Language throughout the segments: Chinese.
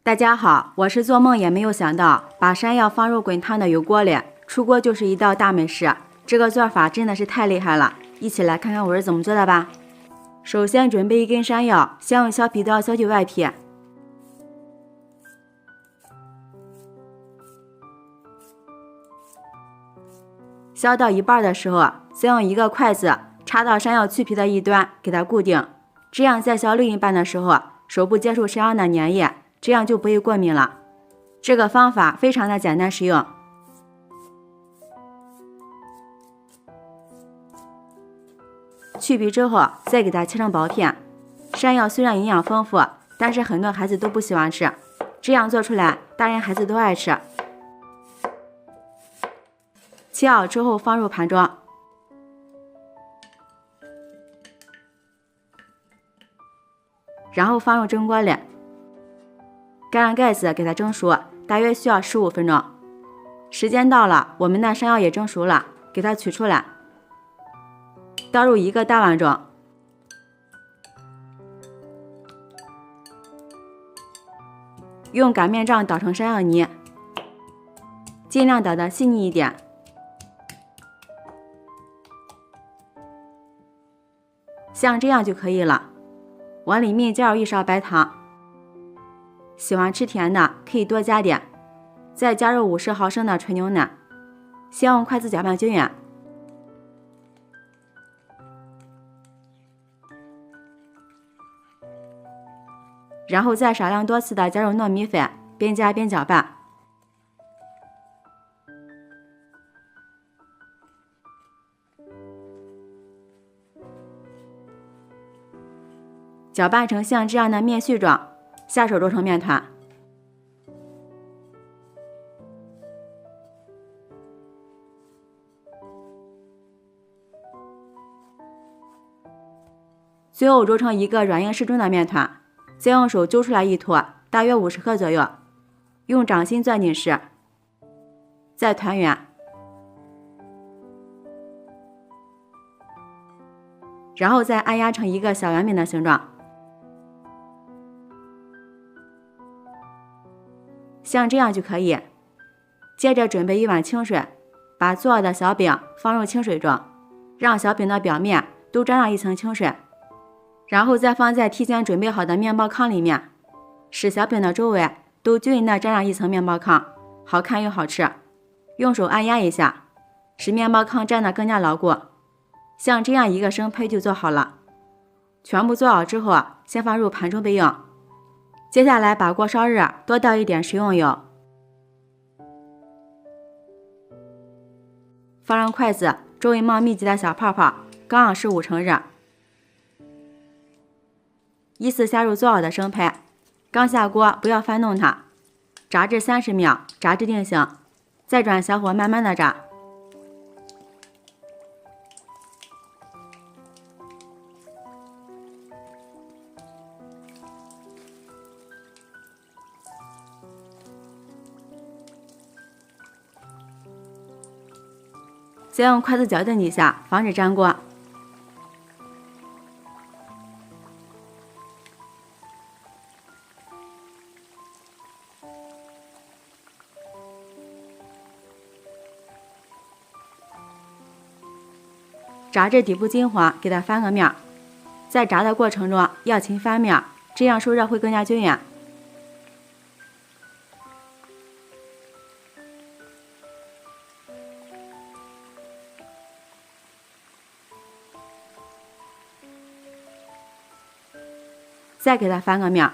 大家好，我是做梦也没有想到把山药放入滚烫的油锅里，出锅就是一道大美食。这个做法真的是太厉害了，一起来看看我是怎么做的吧。首先准备一根山药，先用削皮刀削去外皮，削到一半的时候，再用一个筷子插到山药去皮的一端，给它固定。这样在削另一半的时候，手部接触山药的粘液，这样就不会过敏了。这个方法非常的简单实用。去皮之后，再给它切成薄片。山药虽然营养丰富，但是很多孩子都不喜欢吃，这样做出来，大人孩子都爱吃。切好之后放入盘中，然后放入蒸锅里，盖上盖子给它蒸熟，大约需要15分钟。时间到了，我们的山药也蒸熟了，给它取出来，倒入一个大碗中，用擀面杖捣成山药泥，尽量捣得细腻一点。像这样就可以了。碗里面加入1勺白糖，喜欢吃甜的可以多加点，再加入50毫升的纯牛奶，先用筷子搅拌均匀，然后再少量多次的加入糯米粉，边加边搅拌。搅拌成像这样的面絮状，下手揉成面团。最后揉成一个软硬适中的面团，再用手揪出来一坨，大约50克左右，用掌心攥紧实，再团圆，然后再按压成一个小圆饼的形状。像这样就可以。接着准备一碗清水，把做好的小饼放入清水中，让小饼的表面都沾上一层清水，然后再放在提前准备好的面包糠里面，使小饼的周围都均匀的沾上一层面包糠，好看又好吃。用手按压一下，使面包糠粘得更加牢固。像这样一个生胚就做好了。全部做好之后，先放入盘中备用。接下来把锅烧热，多倒一点食用油，放上筷子，周围冒密集的小泡泡，刚好是5成热。依次下入做好的生胚，刚下锅不要翻动它，炸至30秒，炸至定型，再转小火慢慢的炸。再用筷子搅动几下，防止粘锅。炸至底部金黄，给它翻个面。在炸的过程中要勤翻面，这样受热会更加均匀。再给它翻个面。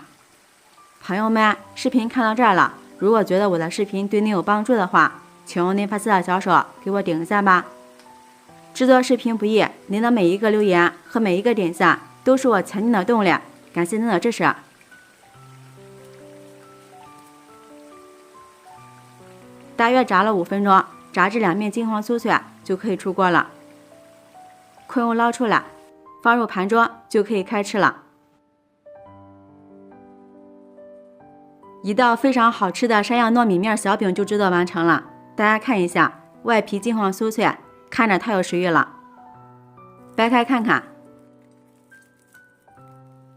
朋友们，视频看到这儿了，如果觉得我的视频对你有帮助的话，请用您发丝的小手给我点个赞吧。制作视频不易，您的每一个留言和每一个点赞都是我前进的动力，感谢您的支持。大约炸了5分钟，炸至两面金黄酥脆就可以出锅了。控油捞出来，放入盘中就可以开吃了。一道非常好吃的山药糯米面小饼就制作完成了，大家看一下，外皮金黄酥脆，看着太有食欲了。掰开看看，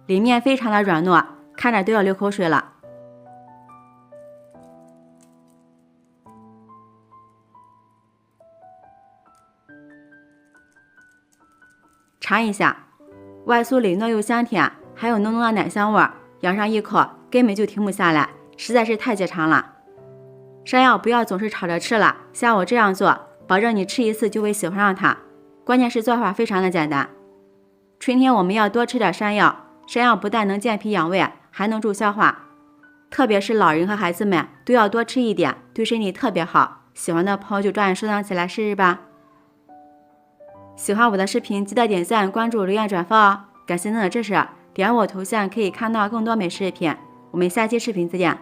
里面非常的软糯，看着都要流口水了。尝一下，外酥里糯又香甜，还有浓浓的奶香味，咬上一口根本就停不下来，实在是太解馋了。山药不要总是炒着吃了，像我这样做，保证你吃一次就会喜欢上它。关键是做法非常的简单。春天我们要多吃点山药，山药不但能健脾养胃，还能助消化，特别是老人和孩子们都要多吃一点，对身体特别好。喜欢的朋友就抓紧收藏起来试试吧。喜欢我的视频记得点赞、关注、留言、转发哦！感谢您的支持，点我头像可以看到更多美食视频。我们下期视频再见。